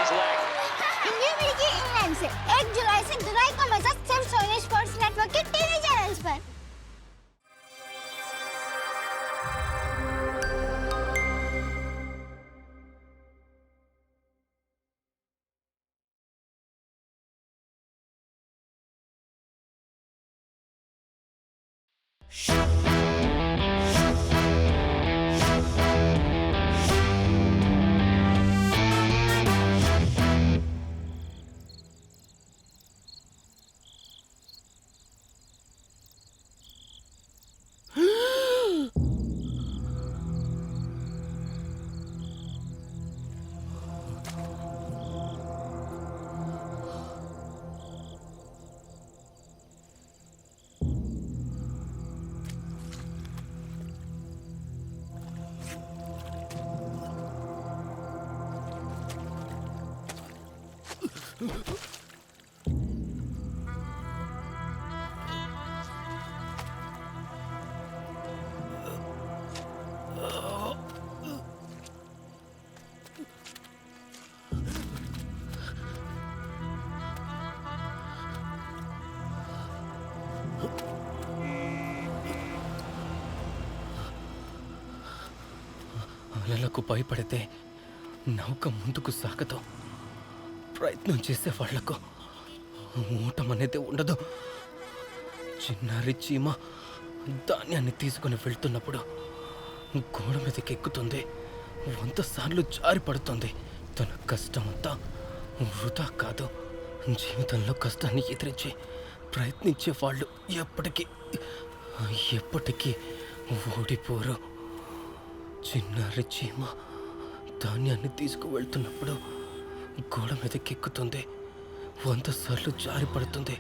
his leg. India मिलेगी England से 1 जुलाई से दुलाई का मजा सिर्फ सोनी स्पोर्ट्स नेटवर्क के टीवी चैनल्स पर। అలలకు భయపడితే నౌక ముందుకు సాగదు. ప్రయత్నం చేసే వాళ్లకు ఊటం అనేది ఉండదు. చిన్నారి చీమ ధాన్యాన్ని తీసుకుని వెళ్తున్నప్పుడు గోడ మీదకి ఎక్కుతుంది, 100 సార్లు జారి పడుతుంది. తన కష్టమంతా వృధా కాదు. జీవితంలో కష్టాన్ని ఎదిరించి ప్రయత్నించే వాళ్ళు ఎప్పటికీ ఓడిపోరు. చిన్నారి చీమ ధాన్యాన్ని తీసుకువెళ్తున్నప్పుడు గోడ మీదకి ఎక్కుతుంది, 100 సార్లు జారి పడుతుంది.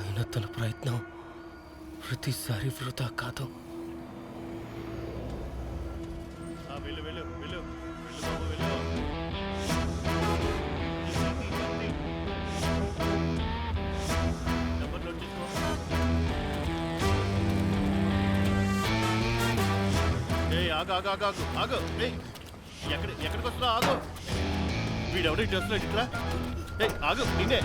అయినా తన ప్రయత్నం ప్రతిసారి వృధా కాదు. ఆగు. ఎక్కడికి వస్తున్నా? ఆగు. వీడెవడో ఇటు వస్తున్నాడు. ఇట్లా ఆగు. నిన్నే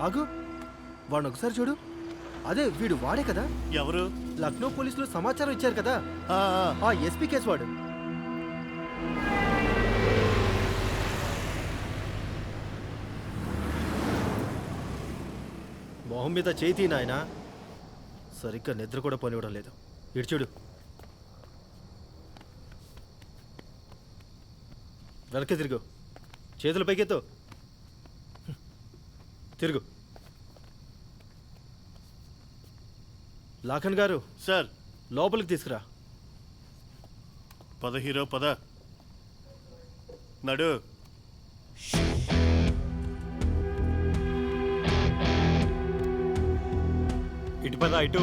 ఆగు. వాడిని ఒకసారి చూడు. అదే వీడు వాడే కదా. ఎవరు? లక్నో పోలీసులు సమాచారం ఇచ్చారు కదా, ఆ ఎస్పీ కేసు వాడు. మొహం మీద చేతి నాయన, సరిగ్గా నిద్ర కూడా పోనివ్వడం లేదు. ఇటు చూడు. వెనక్కి తిరుగు. చేతులు పైకెత్తు. తిరుగు. లాఖన్ గారు. సార్. లోపలికి తీసుకురా. పద హీరో పద. నడు. ఇటు పద. ఇటు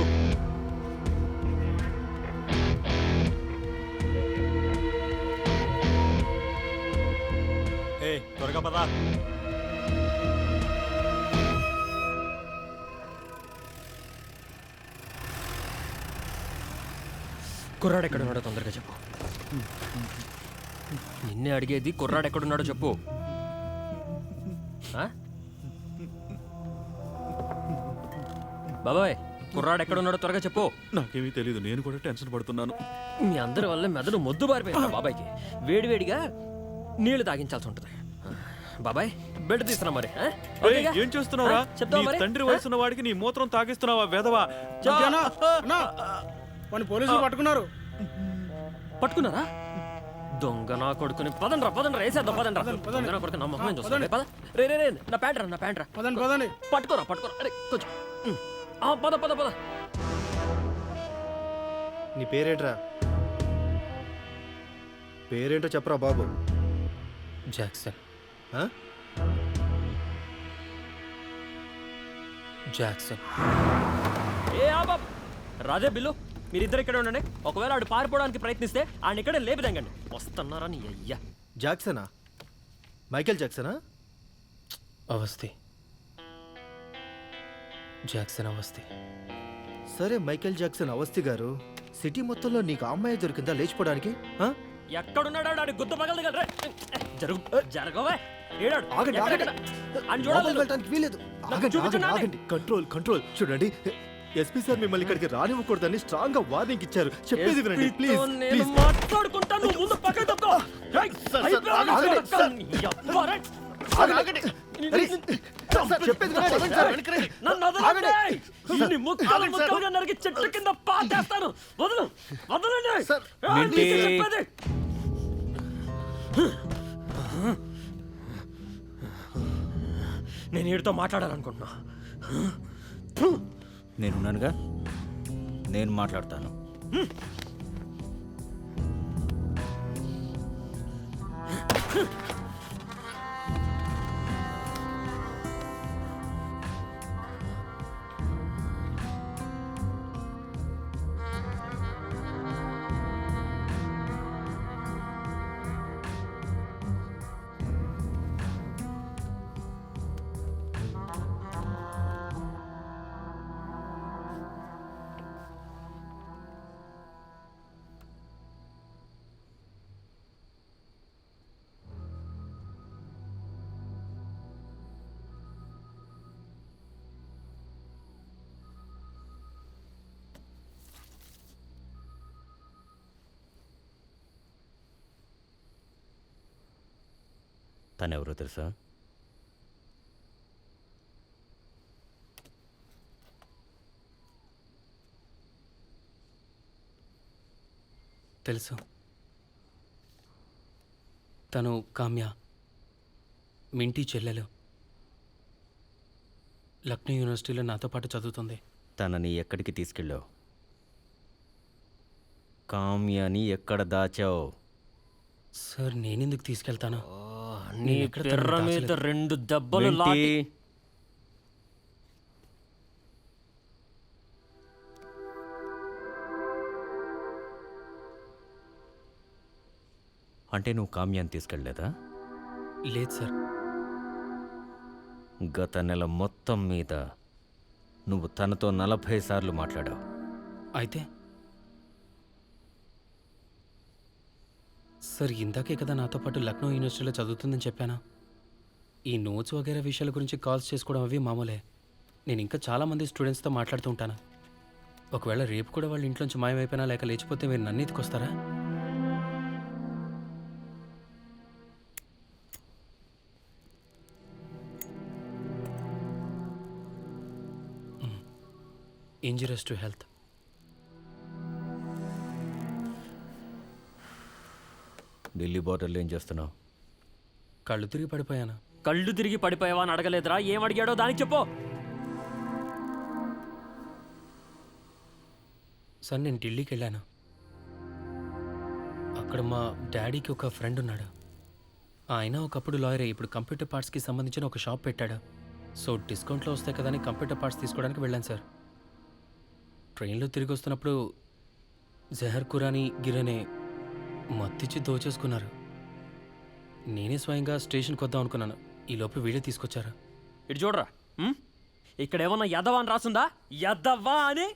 త్వరగా పద. కుర్రాడు ఎక్కడున్నాడో తొందరగా చెప్పు. నిన్నే అడిగేది, కుర్రాడు ఎక్కడున్నాడో చెప్పు. బాబాయ్, కుర్రాడు ఎక్కడున్నాడో త్వరగా చెప్పు. నాకేమీ తెలీదు, నేను కూడా టెన్షన్ పడుతున్నాను. మీ అందరి వల్ల మెదడు మొద్దు బారిపోయింది బాబాయ్కి. వేడివేడిగా నీళ్లు తాగించాల్సి ఉంటుంది. బాబాయ్, బెడ్ తీస్తున్నా మరి. ఏం చేస్తున్నావురా? తండ్రి వయసున్న వాడికి నీ మూత్రం తాగిస్తున్నావా వెధవా? పోలీసులు పట్టుకున్నారా? దొంగ నా కొడుకుని. పదండ్రా వేసేద్దాం. దొంగ నా కొడుకు నా మొహం చూస్తుంది. పద. రే నా ప్యాంట్ రా. పట్టుకోరా. అరే కొంచెం పద. నీ పేరేంట్రా? పేరేంటో చెప్పరా బాబు. జాక్సన్. రాజే బిల్లు, మీరిద్దరు ఇక్కడే ఉండండి. ఒకవేళ ఆడు పారిపోవడానికి ప్రయత్నిస్తే ఆయన ఇక్కడే లేపిదంగండి. వస్తున్నారా నీ అయ్యా. జాక్సనా? మైకేల్ జాక్సనా? అవస్థి, జాక్సన్ అవస్థి. సరే మైకేల్ జాక్సన్ అవస్థి గారు, సిటీ మొత్తంలో నీకు ఆ అమ్మాయి దొరికిందా లేచిపోవడానికి? ఆ? ఎక్కడున్నాడు ఆడు గుద్ద పగలదు కదా జరుగు జరగవే ఏడాడు ఆగండి, ఆగండి. అని లోపలికి చూడాలి వెళ్ళటానికి వీలేదు. ఆగండి, చూపించండి, ఆగండి, ఆగండి. Control control. చూడండి, ఎస్పీ సార్ మిమ్మల్ని ఇక్కడికి రానివ్వకూడదని స్ట్రాంగ్ గా వార్నింగ్ ఇచ్చారు. చెప్పేది వినండి ప్లీజ్. నేను మాట్లాడుకుంటాను, నువ్వు ముందు పక్కకి తప్పుకో. రేయ్, అయిపోయాడు, ఆగండి, అక్క, యబ్బా, రేయ్. ఆగండి. అరే, సార్, చెప్పేది వినండి. సార్, వెనక్కి రండి. నన్ను వదలండి. ఇన్ని ముక్కలు ముక్కలుగా నరికి చెట్టు కింద పాతేస్తాను. వదలండి. సార్, ఏయ్, నీకే చెప్పేది. నేను వీడితో మాట్లాడాలనుకుంటున్నా. నేనున్నానుగా, నేను మాట్లాడతాను. తనెవరో తెలుసా? తెలుసు. తను కామ్య, మింటి చెల్లెలు. లక్నో యూనివర్సిటీలో నాతో పాటు చదువుతుంది. తనని ఎక్కడికి తీసుకెళ్ళావు? కామ్యాని ఎక్కడ దాచావు? సార్, నేనెందుకు తీసుకెళ్తాను? నీ పిర్ర మీద 2 దెబ్బలు లాటి. మింటి, అంటే నువ్వు కామ్యాన్ని తీసుకెళ్ళలేదా? లేదు సార్. గత నెల మొత్తం మీద నువ్వు తనతో 40 సార్లు మాట్లాడావు. అయితే సార్, ఇందాకే కదా నాతో పాటు లక్నో యూనివర్సిటీలో చదువుతుందని చెప్పానా? ఈ నోట్స్ వగేరా విషయాల గురించి కాల్స్ చేసుకోవడం అవి మామూలే. నేను ఇంకా చాలామంది స్టూడెంట్స్తో మాట్లాడుతూ ఉంటాను. ఒకవేళ రేపు కూడా వాళ్ళ ఇంట్లోంచి మాయమైపోయినా లేక లేచిపోతే మీరు నన్ను ఎత్తుకొస్తారా? Injurious to health. ఢిల్లీ బోర్డర్లో ఏం చేస్తున్నావు? కళ్ళు తిరిగి పడిపోయాను. కళ్ళు తిరిగి పడిపోయావా అని అడగలేదురా, ఏం అడిగాడో దానికి చెప్పు. సార్, నేను ఢిల్లీకి వెళ్ళాను. అక్కడ మా డాడీకి ఒక ఫ్రెండ్ ఉన్నాడు. ఆయన ఒకప్పుడు లాయరే, ఇప్పుడు కంప్యూటర్ పార్ట్స్కి సంబంధించిన ఒక షాప్ పెట్టాడు. సో డిస్కౌంట్లో వస్తాయి కదా అని కంప్యూటర్ పార్ట్స్ తీసుకోవడానికి వెళ్ళాను సార్. ట్రైన్లో తిరిగి వస్తున్నప్పుడు జహర్ ఖురానీ గిరనే మత్తిచ్చి దోచేసుకున్నారు. నేనే స్వయంగా స్టేషన్కి వద్దాం అనుకున్నాను. ఈ లోపు వీళ్ళే తీసుకొచ్చారు. ఇటు చూడరా, ఇక్కడ ఏమన్నా యదవా అని రాసుందా? యదవా అని.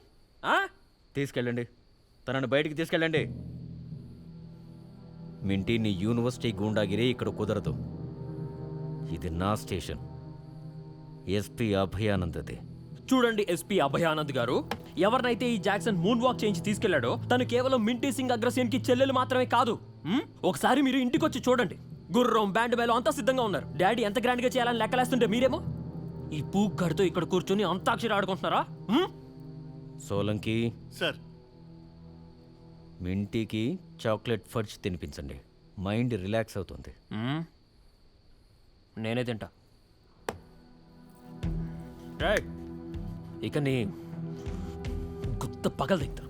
తీసుకెళ్ళండి, తనని బయటికి తీసుకెళ్ళండి. మింటి, నీ యూనివర్సిటీ గూండాగిరి ఇక్కడ కుదరదు. ఇది నా స్టేషన్. ఎస్పీ అభయానందది. చూడండి ఎస్పీ అభయానంద్ గారు, ఎవరినైతే ఈ జాక్సన్ మూన్ వాక్ చేయించి తీసుకెళ్లాడో తను కేవలం మింటీ సింగ్ అగ్రసేన్ కి చెల్లెలు మాత్రమే కాదు. ఒకసారి మీరు ఇంటికొచ్చి చూడండి. గుర్రం, బ్యాండ్ మేళం అంతా సిద్ధంగా ఉన్నారు. డాడీ ఎంత గ్రాండ్ గా చేయాలని లెక్కలేస్తుంటే మీరేమో ఈ పూక్కడితో ఇక్కడ కూర్చొని అంతాక్షరి ఆడుకుంటున్నారా? సోలంకి, సార్, మింటీకి చాక్లెట్ ఫర్జ్ తినిపించండి. మైండ్ రిలాక్స్ అవుతుంది. నేనే తింటా. రేయ్, ఇక నీ గుత్త పగలు తింటా.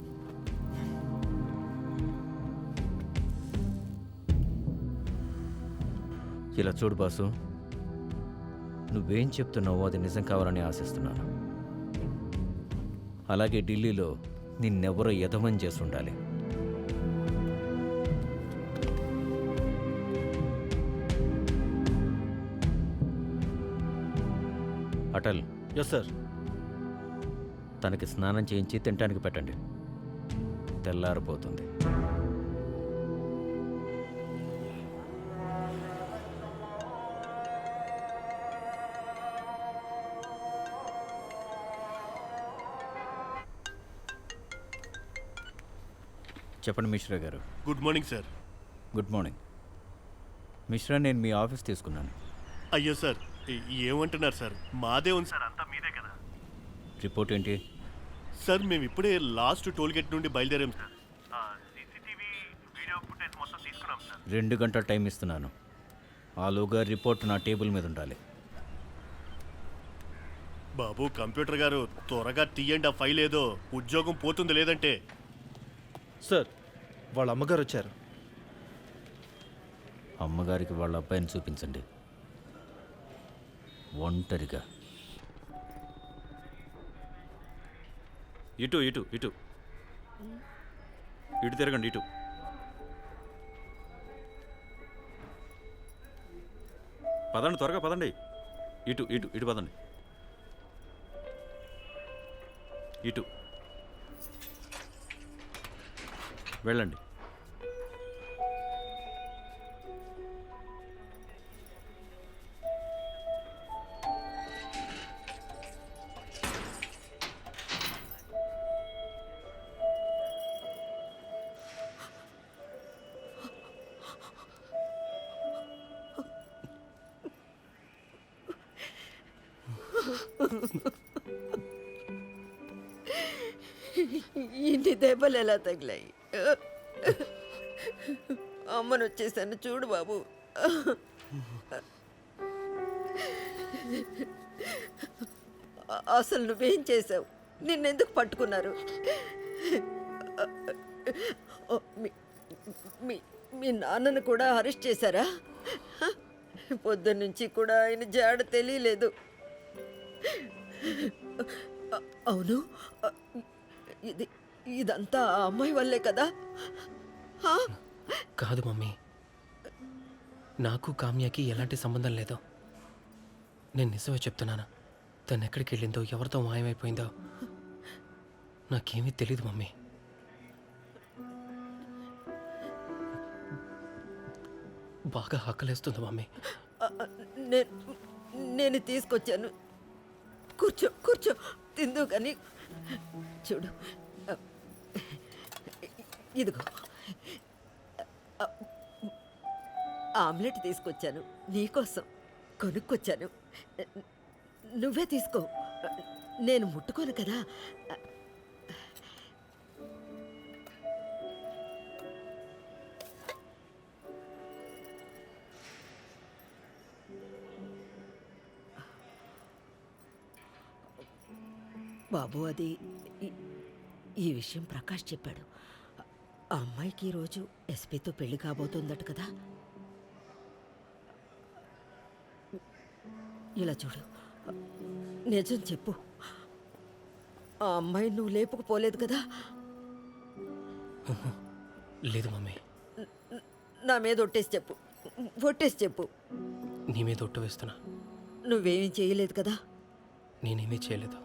ఇలా చూడు బాసు, నువ్వేం చెప్తున్నావో అది నిజం కావాలని ఆశిస్తున్నాను. అలాగే ఢిల్లీలో నిన్నెవరో ఎదమని చేసి ఉండాలి. Atal, yes sir. తనకి స్నానం చేయించి తినడానికి పెట్టండి. తెల్లారిపోతుంది. చెప్పండి మిశ్రా గారు. Good morning sir. Good morning. Mishra, నేను మీ ఆఫీస్ తీసుకున్నాను. అయ్యో సార్, ఏమంటున్నారు సార్? మాదే ఉంది సార్, అంతా మీదే కదా. రిపోర్ట్ ఏంటి? సార్ మేము ఇప్పుడే లాస్ట్ టోల్ గేట్ నుండి బయలుదేరాం సార్. సీసీటీవీ వీడియో ఫుటేజ్ మొత్తం తీసుకున్నాం సార్. 2 గంటల టైం ఇస్తున్నాను. ఆలోగా రిపోర్ట్ నా టేబుల్ మీద ఉండాలి. బాబు కంప్యూటర్ గారు, త్వరగా తీయండి ఆ ఫైల్, ఏదో ఉద్యోగం పోతుంది లేదంటే. సార్, వాళ్ళ అమ్మగారు వచ్చారు. అమ్మగారికి వాళ్ళ అబ్బాయిని చూపించండి, ఒంటరిగా. ఇటు ఇటు ఇటు ఇటు తిరగండి. ఇటు పదండి, త్వరగా పదండి. ఇటు ఇటు ఇటు పదండి. ఇటు వెళ్ళండి. ఇన్ని దెబ్బలు ఎలా తగిలాయి? అమ్మను వచ్చేసాను చూడు బాబు. అసలు నువ్వేం చేసావు? నిన్నెందుకు పట్టుకున్నారు? మీ నాన్నను కూడా అరెస్ట్ చేశారా? పొద్దున్నుంచి కూడా ఆయన జాడ తెలియలేదు. అవును, ఇదంతా ఆ అమ్మాయి వల్లే కదా? కాదు మమ్మీ, నాకు కామ్యాకి ఎలాంటి సంబంధం లేదు. నేను నిజమే చెప్తున్నాను. తను ఎక్కడికి వెళ్ళిందో, ఎవరితో మాయమైపోయిందో నాకేమీ తెలీదు మమ్మీ. బాగా ఆకలేస్తుంది మమ్మీ. నేను తీసుకొచ్చాను. కూర్చో కూర్చో, తిందు కానీ. చూడు, ఇదిగో ఆమ్లెట్ తీసుకొచ్చాను నీకోసం. కొనుక్కొచ్చాను, నువ్వే తీసుకో. నేను ముట్టుకోను కదా. బాబు, అది ఈ విషయం ప్రకాష్ చెప్పాడు. ఆ అమ్మాయికి ఈరోజు ఎస్పీతో పెళ్లి కాబోతుందట కదా. ఇలా చూడు, నిజం చెప్పు. ఆ అమ్మాయి నువ్వు లేపుకుపోలేదు కదా? లేదు మమ్మీ. నా మీద ఒట్టేసి చెప్పు, ఒట్టేసి చెప్పు. నీ మీద ఒట్టు వేస్తున్నా. నువ్వేమీ చేయలేదు కదా? నేనేమీ చేయలేదు.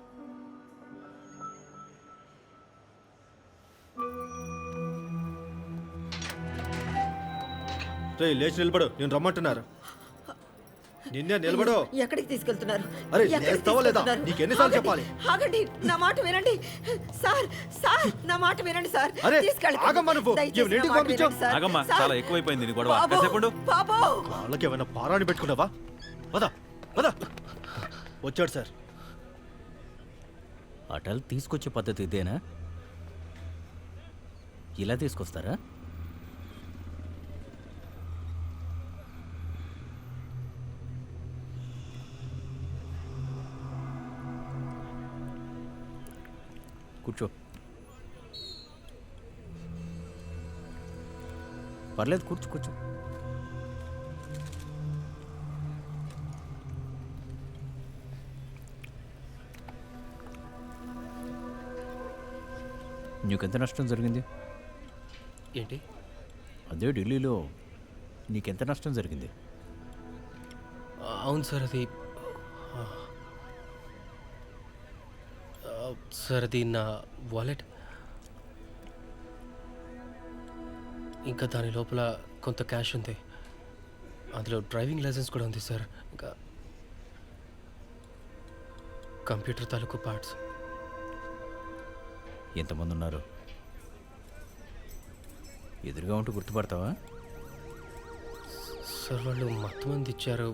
రే, లేచి నిలబడు, నేను రమ్మంటున్నారు. నిన్నే నిలబడు. ఎక్కడికి తీసుకెళ్తున్నారు? అరే, ఎక్కడికి లేస్తావా లేదా? తీసుకెళ్తున్నారు? నీకు ఎన్నిసార్లు ఆగండి, చెప్పాలి? ఆగండి, నా మాట వినండి సార్. సార్, నా మాట వినండి సార్. అరే, తీసుకెళ్ళకండి. ఆగమ్మా నువ్వు. దయచేసి ఈవిడ ఇంటికి నా మాట పంపించావు. వినండి సార్. ఆగమ్మా, సార్. చాలా ఎక్కువైపోయింది నీ గొడవ. బాబు, కాసేపు ఉండు. బాబు. వాళ్ళకి ఏమైనా పారాని పెట్టుకున్నావా? వదా వదా. వచ్చాడు సార్. అటల్ తీసుకొచ్చే పద్ధతి ఇదేనా? ఇలా తీసుకొస్తారా? కూర్చో. పర్లేదు, కూర్చో కూర్చో. నీకెంత నష్టం జరిగింది? ఏంటి? అదే ఢిల్లీలో నీకెంత నష్టం జరిగింది? అవును సార్, అది సార్ అది నా వాలెట్. ఇంకా దాని లోపల కొంత క్యాష్ ఉంది. అందులో డ్రైవింగ్ లైసెన్స్ కూడా ఉంది సార్. ఇంకా కంప్యూటర్ తాలూకు పార్ట్స్. ఎంతమంది ఉన్నారు? ఎదురుగా ఉంటూ గుర్తుపడతావా? సార్ వాళ్ళు మొత్తం మంది ఇచ్చారు.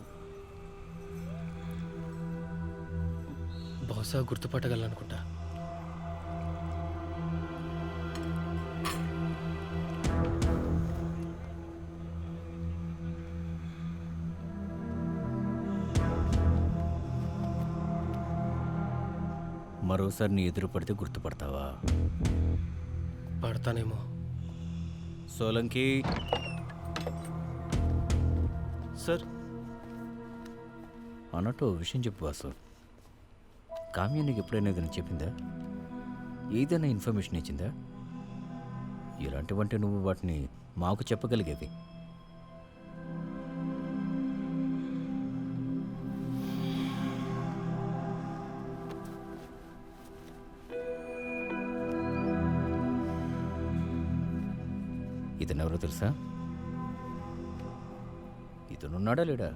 బహుశా గుర్తుపట్టగలనుకుంటా. మరోసారి నీ ఎదురు పడితే గుర్తుపడతావా? పడతానేమో. సోలంకి సార్ అన్నట్టు ఓ విషయం చెప్పు వాసు. కామ్య నీకు ఎప్పుడైనా ఏదైనా చెప్పిందా? ఏదైనా ఇన్ఫర్మేషన్ ఇచ్చిందా? ఇలాంటివంటే నువ్వు వాటిని మాకు చెప్పగలిగేవి. ఇతనెవరో తెలుసా? ఇతనున్నాడా లేడా?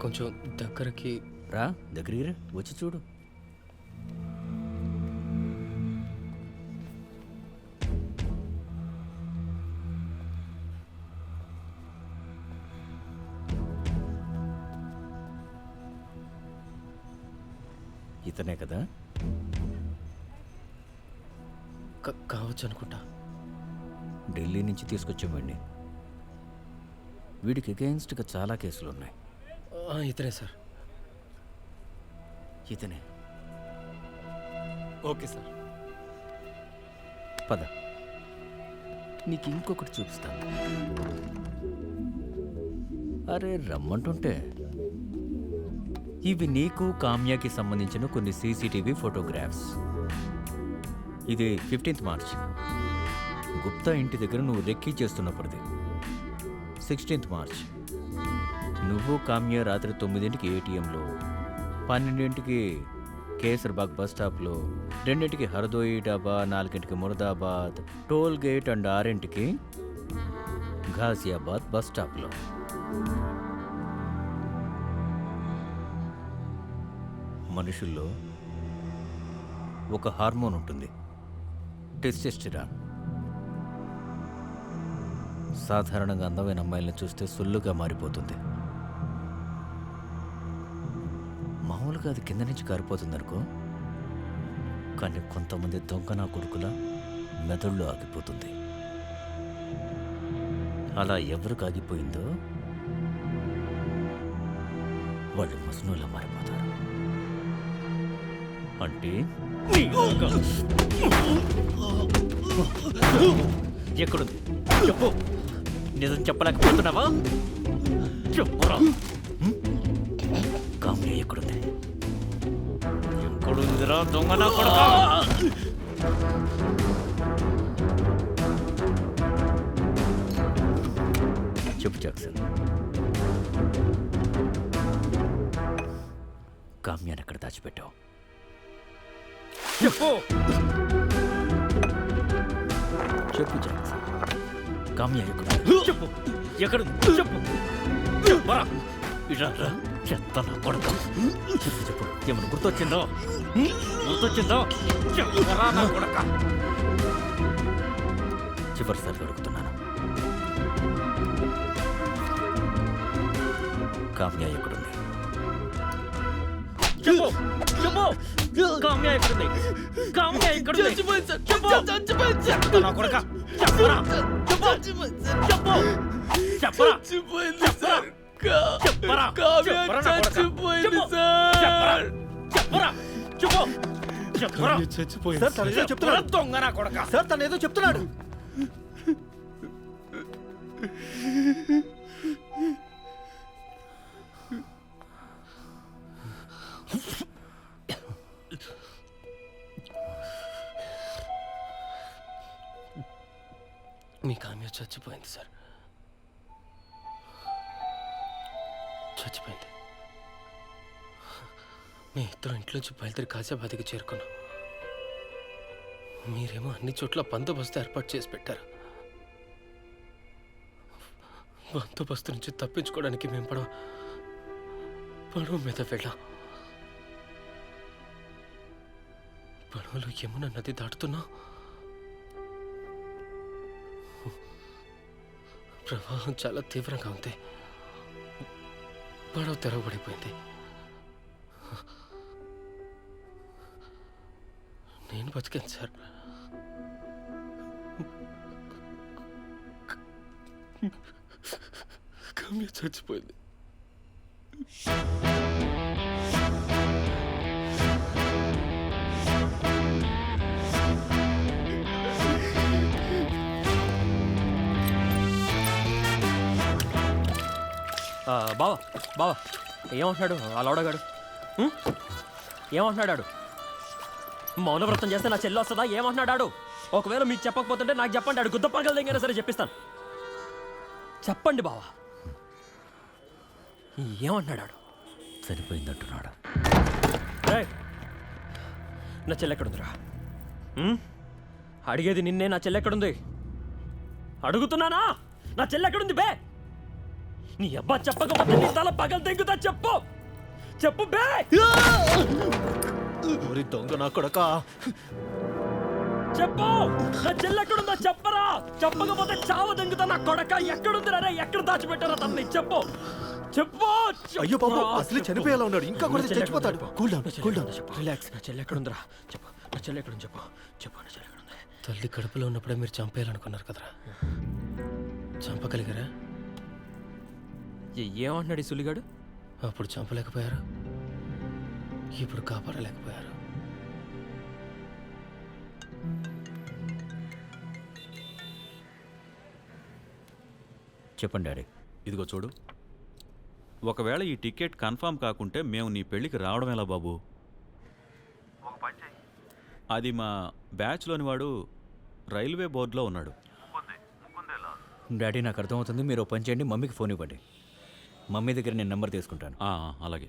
కొంచెం దగ్గరకి రా, దగ్గరికి రా, వచ్చి చూడు. ఇతనే కదా? కావచ్చు అనుకుంటా. ఢిల్లీ నుంచి తీసుకొచ్చామండి. వీడికి అగెయిన్స్ట్గా చాలా కేసులు ఉన్నాయి. ఇతనే సార్. ఇతనే. Okay sir. పద, నీకు ఇంకొకటి చూపిస్తాను. అరే రమ్మంటుంటే. ఇవి నీకు కామ్యాకి సంబంధించిన కొన్ని సీసీటీవీ ఫోటోగ్రాఫ్స్. ఇది 15th మార్చ్ గుప్తా ఇంటి దగ్గర నువ్వు రెక్కీ చేస్తున్నప్పుడుది. 16th మార్చ్ నువ్వు కామ్య రాత్రి 9ంటికి ఏటీఎంలో, 12ంటికి కేసర్బాగ్ బస్ స్టాప్లో, 2ంటికి హర్దోయి డాబా, 4ంటికి మురదాబాద్ టోల్ గేట్ అండ్ 6ంటికి ఘాజియాబాద్ బస్ స్టాప్లో. మనుషుల్లో ఒక హార్మోన్ ఉంటుంది, టెస్టోస్టెరాన్. సాధారణంగా అందమైన అమ్మాయిలను చూస్తే సొల్లుగా మారిపోతుంది. మామూలుగా అది కింద నుంచి కారిపోతుంది అనుకో, కానీ కొంతమంది దొంగ నా కొడుకుల మెదళ్ళు ఆగిపోతుంది. అలా ఎవరికి ఆగిపోయిందో వాళ్ళు మస్నులా మారిపోతారు. అంటే ఎక్కడుంది చెప్పు. నిజం చెప్పలేకపోతున్నావా? చెప్పురా. కామ్య ఎక్కడుంది? ఎక్కడుందిరా దొంగ నా కొడుకా? చెప్పు జాక్సన్, కామ్యాన్ని ఎక్కడ దాచిపెట్టావు? చెప్పు. చెప్పు జాక్సన్, కామ్య ఎక్కడ? చెప్పు, ఎక్కడ? చెప్పు. చెప్పరా. ఇరా చెత్త నా కొడుకు. చెప్పు చెప్పు, ఏమన్నా గుర్తొచ్చిందో? గుర్తొచ్చిందో? చెప్పరా నా కొడుక. చివరిసారి అడుగుతున్నాను, కామ్య ఎక్కడుంది? చెప్పు చెప్పు. కామ్య ఎక్కడుంది? కామ్య ఎక్కడుంది? చెప్పు. చెత్త నా కొడుక. చెప్పరా. చెప్పు చెప్పు. చెప్పరా. చెప్పరా. చెప్పరా. చచ్చిపోయింది సార్. చెప్పరా. చెప్పు. చెప్పరా. చచ్చిపోయింది సార్. తను ఏదో చెప్తున్నాడు. దొంగ నా కొడుక. సార్ తను ఏదో చెప్తున్నాడు. మీ కామ్య చచ్చిపోయింది సార్. చచ్చిపోయింది. మీ ఇద్దరు ఇంట్లోంచి బయలుదేరి కాసేపాదికి చేరుకున్నాం. మీరేమో అన్ని చోట్ల బందోబస్తు ఏర్పాటు చేసి పెట్టారు. బందోబస్తు నుంచి తప్పించుకోవడానికి మేము పడవ మీద వెళ్ళాం. పడవలో యమున నది దాటుతున్నాం. ప్రవాహం చాలా తీవ్రంగా ఉంది. పడవ తెరవబడిపోయింది. నేను బతికాను సార్. కామ్య చచ్చిపోయింది. బావా ఏమంటున్నాడు ఆ లౌడగాడు? ఏమంటున్నాడు? మౌనవ్రతం చేస్తే నా చెల్లి వస్తుందా? ఏమంటున్నాడు? ఒకవేళ మీకు చెప్పకపోతుంటే నాకు చెప్పండి. ఆడు గుద్ద పగల దగ్గర సరే చెప్పిస్తాను. చెప్పండి బావా, ఏమంటున్నాడు? సరిపోయిందంటున్నాడు. నా చెల్లి ఎక్కడుందిరా? అడిగేది నిన్నే. నా చెల్లి ఎక్కడుంది అడుగుతున్నానా? నా చెల్లి ఎక్కడుంది బే? నీ అబ్బా చెప్పకపోతే నీ తల పగలు తెగుతా. చెప్పు బే. దొంగ నా కొడక, చెప్పు, నా చెల్లి ఎక్కడుందో చెప్పరా. చెప్పకపోతే చావ దెంగుతా నా కొడక. ఎక్కడుందిరా రే? ఎక్కడ దాచిపెట్టారా తనని? చెప్పు. అయ్యో బాబు, అసలు చనిపోయేలా ఉన్నాడు. ఇంకా కూడా చచ్చిపోతాడు. Cool down, relax. నా చెల్లి ఎక్కడుందిరా? చెప్పు. నా చెల్లి ఎక్కడుంది? చెప్పు. నా చెల్లి ఎక్కడుంది? తల్లి కడుపులో ఉన్నప్పుడే మీరు చంపేయాలనుకున్నారు కదరా. చంపగలిగారా? ఏమంటున్నాడు ఈ సులిగాడు? అప్పుడు చంపలేకపోయారు, ఇప్పుడు కాపాడలేకపోయారు. చెప్పండి డాడీ. ఇదిగో చూడు, ఒకవేళ ఈ టికెట్ కన్ఫర్మ్ కాకుంటే మేము నీ పెళ్ళికి రావడం ఎలా బాబు? అది మా బ్యాచ్లోని వాడు రైల్వే బోర్డులో ఉన్నాడు. డాడీ నాకు అర్థమవుతుంది. మీరు ఓ పని చేయండి, మమ్మీకి ఫోన్ ఇవ్వండి. మమ్మీ దగ్గర నేను నెంబర్ తీసుకుంటాను. అలాగే.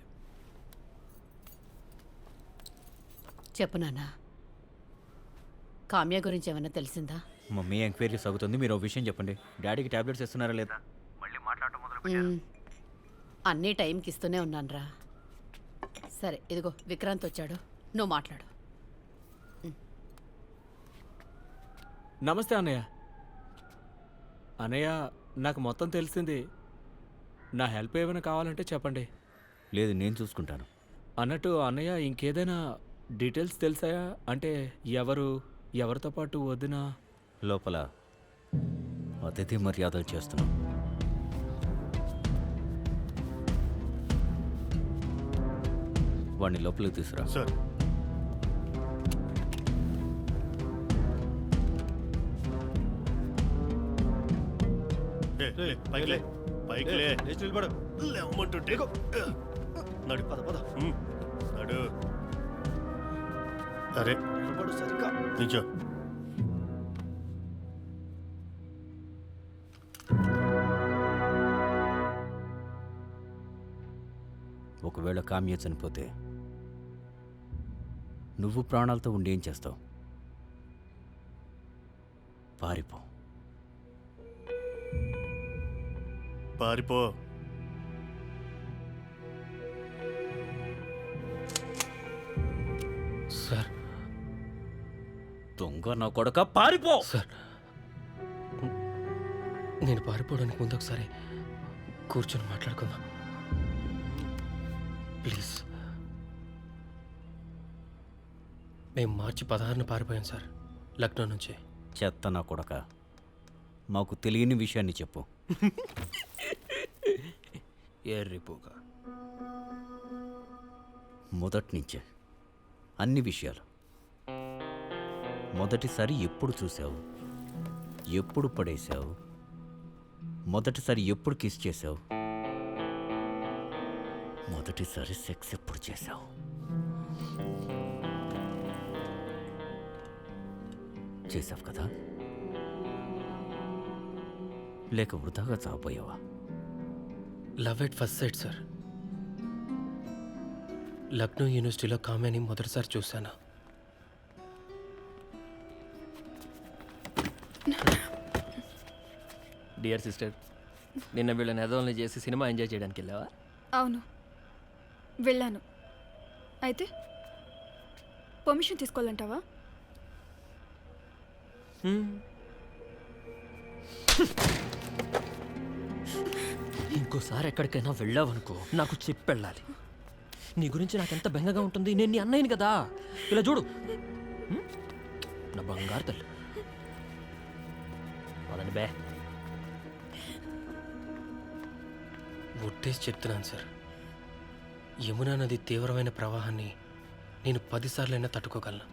చెప్పు నాన్న, కామ్య గురించి ఏమైనా తెలిసిందా? మమ్మీ ఎంక్వైరీ సాగుతుంది. మీరు ఓ విషయం చెప్పండి. డాడీకి టాబ్లెట్స్ ఇస్తున్నారా లేదా? అన్నీ టైంకి ఇస్తూనే ఉన్నానురా. సరే ఇదిగో విక్రాంత్ వచ్చాడు, నువ్వు మాట్లాడు. నమస్తే అన్నయ్య. అన్నయ్య, నాకు మొత్తం తెలిసింది. నా హెల్ప్ ఏమైనా కావాలంటే చెప్పండి. లేదు, నేను చూసుకుంటాను. అన్నట్టు అన్నయ్య, ఇంకేదైనా డీటెయిల్స్ తెలుసాయా? అంటే ఎవరితో పాటు వదిన లోపల అతిథి మర్యాదలు చేస్తున్నాం. వాడిని లోపలికి తీసుకురా. సార్. పైకి లే. లేవమంటుంటే నడు. నడు. అరే నిజం. ఒకవేళ కామ్య చనిపోతే నువ్వు ప్రాణాలతో ఉండి ఏం చేస్తావు? పారిపో. పారిపో. సార్, దొంగ నా కొడక, పారిపో. సార్, నేను పారిపోవడానికి ముందు ఒకసారి కూర్చొని మాట్లాడుకుందాం ప్లీజ్. మేము మార్చి 16న పారిపోయాం సార్, లక్నో నుంచి. చెత్త నా కొడక, మాకు తెలియని విషయాన్ని చెప్పు. ఎర్రిపోగా మొదటి నుంచే అన్ని విషయాలు. మొదటిసారి ఎప్పుడు చూసావు? ఎప్పుడు పడేశావు? మొదటిసారి ఎప్పుడు కిస్ చేసావు? మొదటిసారి సెక్స్ ఎప్పుడు చేసావు? చేసావు కదా? లేక వృధాగా చావపోయావా? Love at first sight sir. Lucknow యూనివర్సిటీలో కామ్యాని మొదటిసారి చూశాను. డియర్ సిస్టర్, నిన్న వీళ్ళని ఎదవల్ని చేసి సినిమా ఎంజాయ్ చేయడానికి వెళ్ళావా? అవును, వెళ్ళాను. అయితే పర్మిషన్ తీసుకోవాలంటావా? ఇంకోసారి ఎక్కడికైనా వెళ్ళావనుకో నాకు చెప్పెళ్ళాలి. నీ గురించి నాకెంత బెంగగా ఉంటుంది. నేను నీ అన్నయ్యని కదా. ఇలా చూడు, నా బంగారు తల్లి. అదండి బే. ఒట్టేసి చెప్తున్నాను సార్, యమునా నది తీవ్రమైన ప్రవాహాన్ని నేను 10 సార్లైనా తట్టుకోగలను.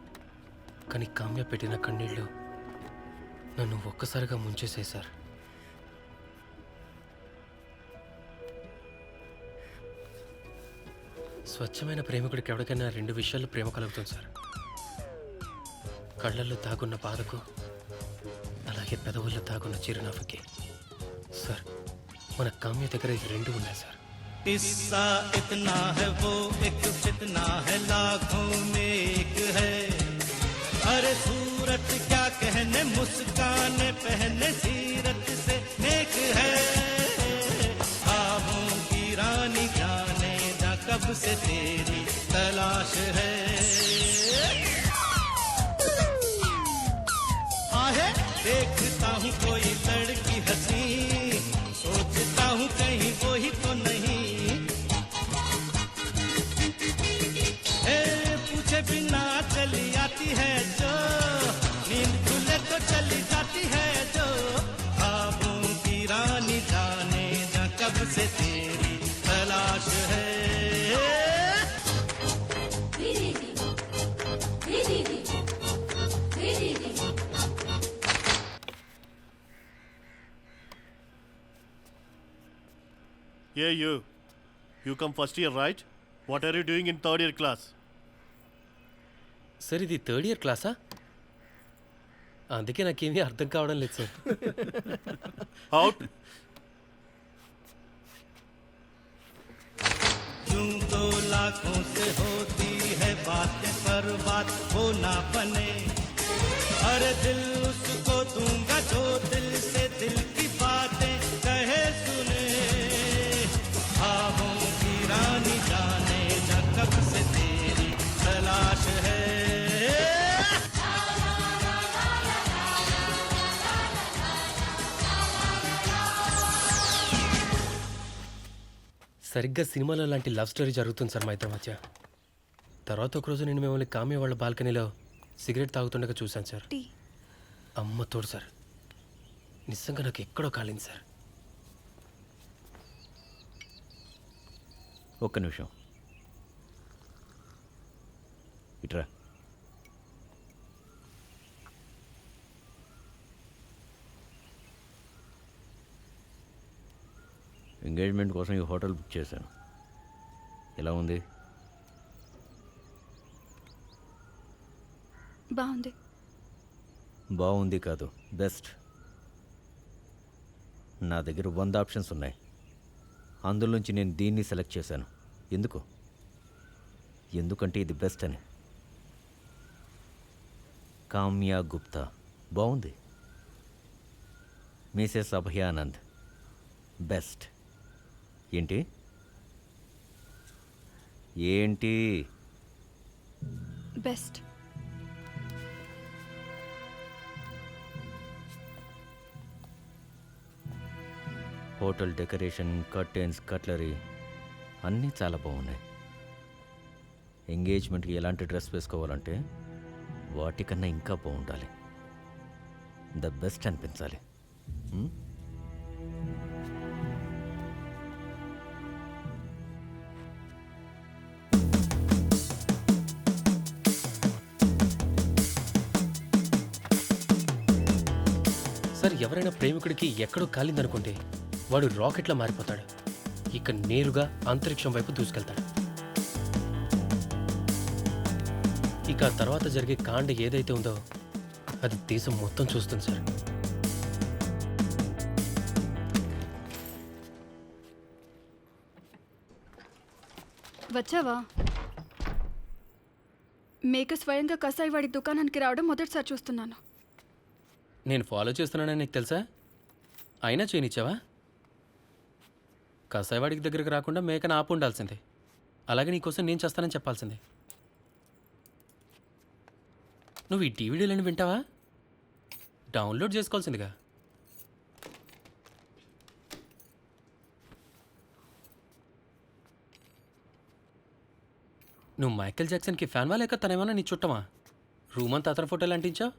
కానీ కామ్య పెట్టిన కన్నీళ్ళు నన్ను ఒక్కసారిగా ముంచేసాయి సార్. స్వచ్ఛమైన ప్రేమికుడికి ఎవరికైనా 2 విషయాల్లో ప్రేమ కలుగుతుంది సార్. కళ్ళల్లో తాగున్న బాధకు, అలాగే పెదవుల్లో తాగున్న చిరునవ్వుకి. సార్, మన కామ్య దగ్గర ఈ 2 ఉన్నాయి సార్. किस्सा इतना है वो एक फितना है लाखों में एक है. अरे सूरत क्या कहने मुस्काने पहने सीरत से नेक है. ख्वाबों की रानी जाने जा कब से तेरी तलाश है. आहे देखता हूँ कोई लड़की हंसी, सोचता हूँ कहीं वो ही तो नहीं. पूछे बिना चली आती है जो, नींद खुले तो चली जाती है जो. ख्वाबों की रानी जाने जा कब से तेरी तलाश है. Yeah, you come first year, right? What are you doing in 3rd year class? Sir, ఇది 3rd ఇయర్ క్లాసా? అందుకే నాకేమీ అర్థం కావడం లేదు సార్. Out. यूं तो लाखों से होती है बातें पर बात हो ना बने. अरे दिल उसको दूंगा जो दिल से दिल की बातें कहे सुने. ख्वाबों की रानी जाने जा कब से तेरी तलाश है. సరిగ్గా సినిమాలో లాంటి లవ్ స్టోరీ జరుగుతుంది సార్ మా ఇద్దరి మధ్య. తర్వాత ఒకరోజు నేను మిమ్మల్ని కామ్య వాళ్ళ బాల్కనీలో సిగరెట్ తాగుతుండగా చూశాను సార్. అమ్మ తోడు సార్, నిజంగా నాకు ఎక్కడో కాలింది సార్. ఒక్క నిమిషం ఇట్రా. ఎంగేజ్మెంట్ కోసం ఈ హోటల్ బుక్ చేశాను. ఎలా ఉంది? బాగుంది. బాగుంది కాదు, బెస్ట్. నా దగ్గర 100 ఆప్షన్స్ ఉన్నాయి. అందులోంచి నేను దీన్ని సెలెక్ట్ చేశాను. ఎందుకంటే ఇది బెస్ట్ అని. కామ్య గుప్తా బాగుంది. Mrs Abhayanand best. ఏంటి best. Hotel decoration, curtains, cutlery అన్నీ చాలా బాగున్నాయి. ఎంగేజ్మెంట్కి ఎలాంటి డ్రెస్ వేసుకోవాలంటే వాటికన్నా ఇంకా బాగుండాలి. ద బెస్ట్ అనిపించాలి. సార్, ఎవరైనా ప్రేమికుడికి ఎక్కడో కాలిందనుకోండి, వాడు రాకెట్లా మారిపోతాడు. ఇక నేరుగా అంతరిక్షం వైపు దూసుకెళ్తాడు. ఇక ఆ తర్వాత జరిగే కాండ ఏదైతే ఉందో అది దేశం మొత్తం చూస్తుంది సార్. వచ్చావా? మేక స్వయంగా కసాయి వాడి దుకాణానికి రావడం మొదటిసారి చూస్తున్నాను. నేను ఫాలో చేస్తున్నానని నీకు తెలుసా? అయినా చేయనిచ్చావా? కసాయివాడికి దగ్గరికి రాకుండా మేకను ఆపు ఉండాల్సిందే. అలాగే నీకోసం నేను చేస్తానని చెప్పాల్సిందే. నువ్వు ఈ టీవీడీలను వింటావా? డౌన్లోడ్ చేసుకోవాల్సిందిగా. నువ్వు మైకేల్ జాక్సన్కి ఫ్యాన్వా లేక తనేమన్నా నీ చుట్టమా? రూమ్ అంతా అతని ఫోటోలు అంటించావు.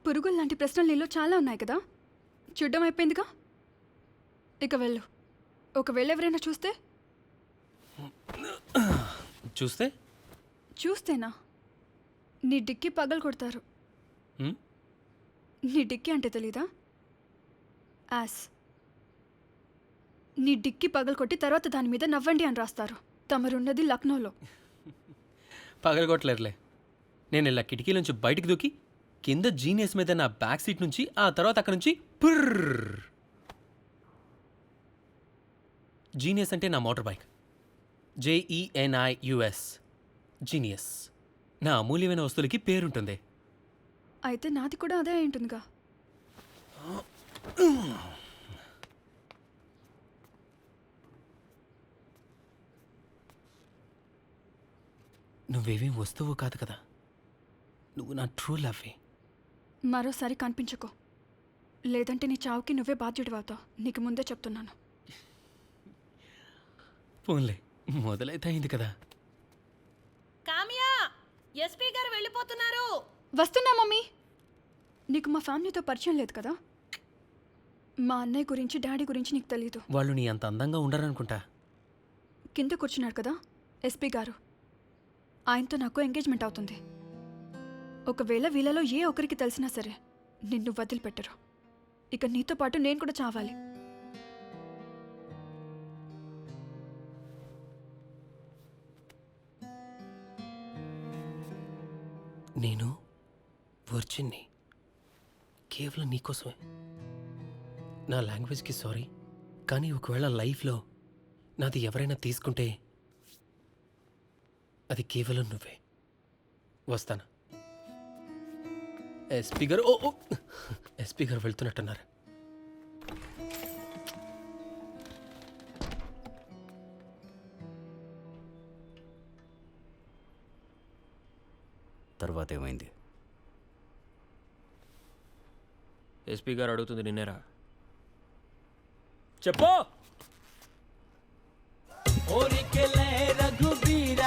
పురుగులు లాంటి ప్రశ్నలు నీలో చాలా ఉన్నాయి కదా. చూడ్డం అయిపోయిందిగా, ఇక వెళ్ళు. ఒకవేళ ఎవరైనా చూస్తేనా నీ డిక్కి పగలు కొడతారు. నీ డిక్కి అంటే తెలీదా? యాస్. నీ డిక్కి పగలు కొట్టి తర్వాత దాని మీద నవ్వండి అని రాస్తారు. తమరున్నది లక్నోలో. పగలగొట్టలేరులే. నేను ఇలా కిటికీ నుంచి బయటికి దూకి కింద జీనియస్ మీద నా బ్యాక్ సీట్ నుంచి, ఆ తర్వాత అక్కడ నుంచి పుర్ర్. జీనియస్ అంటే నా మోటార్ బైక్. JENIUS. జీనియస్. నా అమూల్యమైన వస్తువులకి పేరుంటుంది. అయితే నాది కూడా అదే అయి ఉంటుందిగా. నువ్వేమీ వస్తువు కాదు కదా. నువ్వు నా ట్రూ లవ్వే. మరోసారి కనిపించుకో, లేదంటే నీ చావుకి నువ్వే బాధ్యుడు అవుతావు. నీకు ముందే చెప్తున్నాను. పోన్లే, మొదలైతే అయింది కదా. కామియా, ఎస్పీ గారు వెళ్ళిపోతున్నారు. వస్తున్నా మమ్మీ. నీకు మా ఫ్యామిలీతో పరిచయం లేదు కదా. మా అన్నయ్య గురించి, డాడీ గురించి నీకు తెలీదు. వాళ్ళు నీ అంత అందంగా ఉండరనుకుంటా. కింద కూర్చున్నారు కదా ఎస్పీ గారు, ఆయనతో నాకు ఎంగేజ్మెంట్ అవుతుంది. ఒకవేళ వీళ్ళలో ఏ ఒక్కరికి తెలిసినా సరే నిన్ను వదిలిపెట్టరు. ఇక నీతో పాటు నేను కూడా చావాలి. నేను వర్జిన్ని, కేవలం నీకోసమే. నా లాంగ్వేజ్కి సారీ, కానీ ఒకవేళ లైఫ్లో నాది ఎవరైనా తీసుకుంటే అది కేవలం నువ్వే. వస్తాను. ఎస్పీ గారు ఎస్పీ గారు వెళ్తున్నట్టున్నారు. తర్వాత ఏమైంది? ఎస్పీ గారు అడుగుతుంది నిన్నేరా. చెప్పు.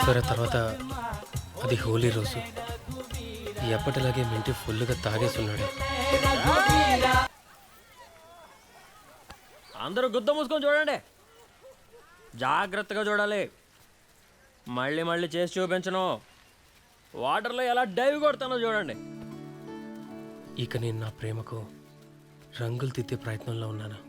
సరే, తర్వాత అది హోలీ రోజు. ఎప్పటిలాగే మింటి ఫుల్గా తాగేస్తున్నాడు. అందరూ గుద్ద మూసుకొని చూడండి. జాగ్రత్తగా చూడాలి. మళ్ళీ మళ్ళీ చేసి చూపించను. వాటర్లో ఎలా డైవ్ కొడతానో చూడండి. ఇక నేను నా ప్రేమకు రంగులు దిద్దే ప్రయత్నంలో ఉన్నాను.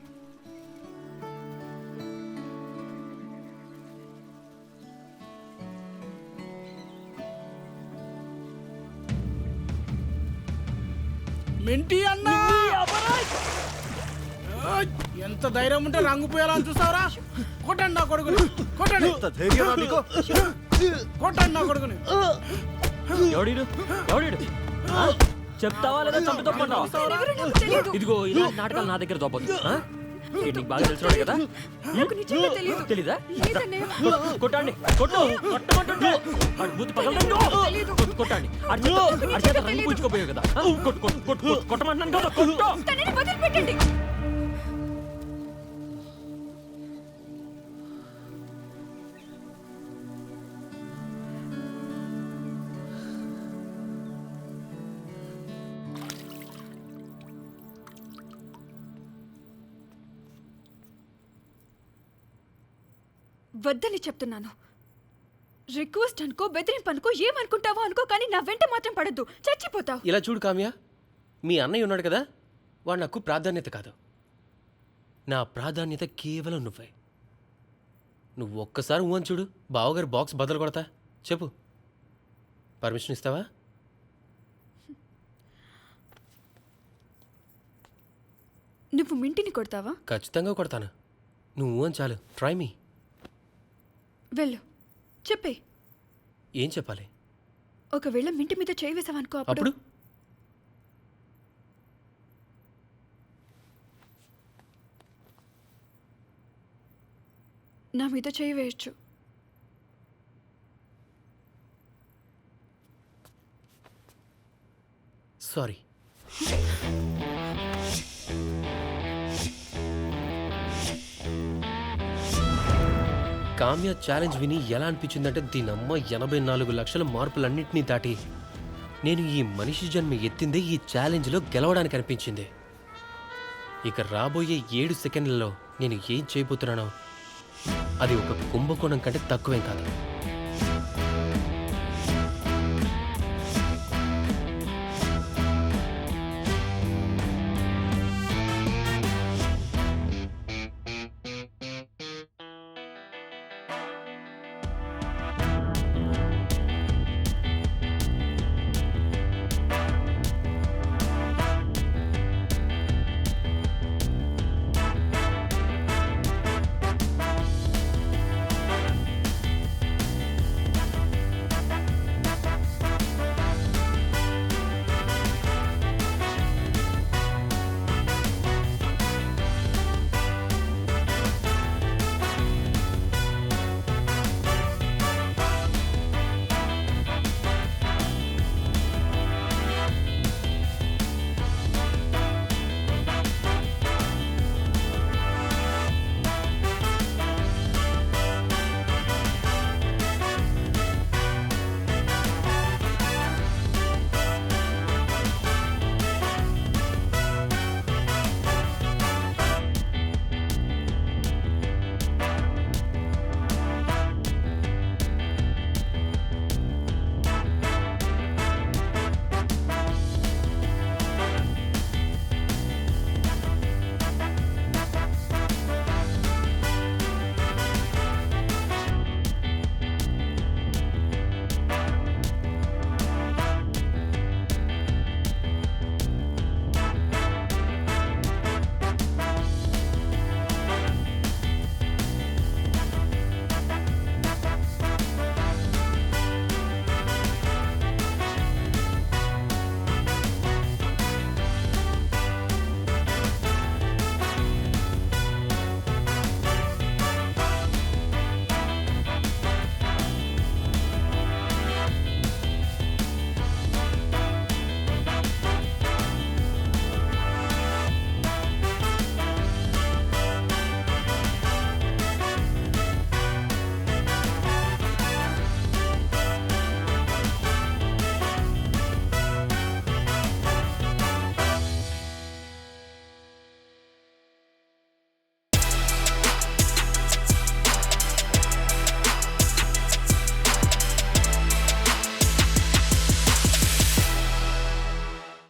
మింటి అన్నా, ఎంత ధైర్యం ఉంటే రంగు పోయాలని చూస్తావరా? కొట్టండి నా కొడుకుని, కొట్టండి. కొట్టండి నా కొడుకుని. ఎవడీడు? చెప్తావా లేదా చంపి తప్పంటావా? ఇదిగో ఇలా నాటకాలు నా దగ్గర తప్పదు. నీకు బాగా తెలిసినాడు కదా. తెలీదా? కొట్టండి, కొట్టమంటుంటే బుద్ధి పగలండి. కొట్టండి. అర్చేత రంగు పూచుకోపోయావు కదా. కొట్టమంటున్నాను కదా. కొట్టు. వద్దని చెప్తున్నాను. రిక్వెస్ట్ అనుకో, బెదిరింపు అనుకో, ఏమనుకుంటావో అనుకో, కానీ నా వెంట మాత్రం పడద్దు. చచ్చిపోతావు. ఇలా చూడు కామ్య, మీ అన్నయ్య ఉన్నాడు కదా, వాడు నాకు ప్రాధాన్యత కాదు. నా ప్రాధాన్యత కేవలం నువ్వే. నువ్వు ఒక్కసారి ఊహని చూడు, బావగారు బాక్స్ బదులు కొడతా. చెప్పు, పర్మిషన్ ఇస్తావా? నువ్వు మింటిని కొడతావా? ఖచ్చితంగా కొడతాను. నువ్వు ఊహని చాలు. ట్రై మీ. వెళ్ళు, చెప్పే. ఏం చెప్పాలి? ఒకవేళ మింటి మీద చేయి వేసావనుకో అప్పుడు అప్పుడు నా మీద చేయి వేయచ్చు. సారీ. కామ్య ఛాలెంజ్ విని ఎలా అనిపించిందంటే దీనమ్మ 84 లక్షల మార్పులన్నింటినీ దాటి నేను ఈ మనిషి జన్మ ఎత్తిందే ఈ ఛాలెంజ్లో గెలవడానికి అనిపించింది. ఇక రాబోయే 7 సెకండ్లలో నేను ఏం చేయబోతున్నానో అది ఒక కుంభకోణం కంటే తక్కువేం కాదు.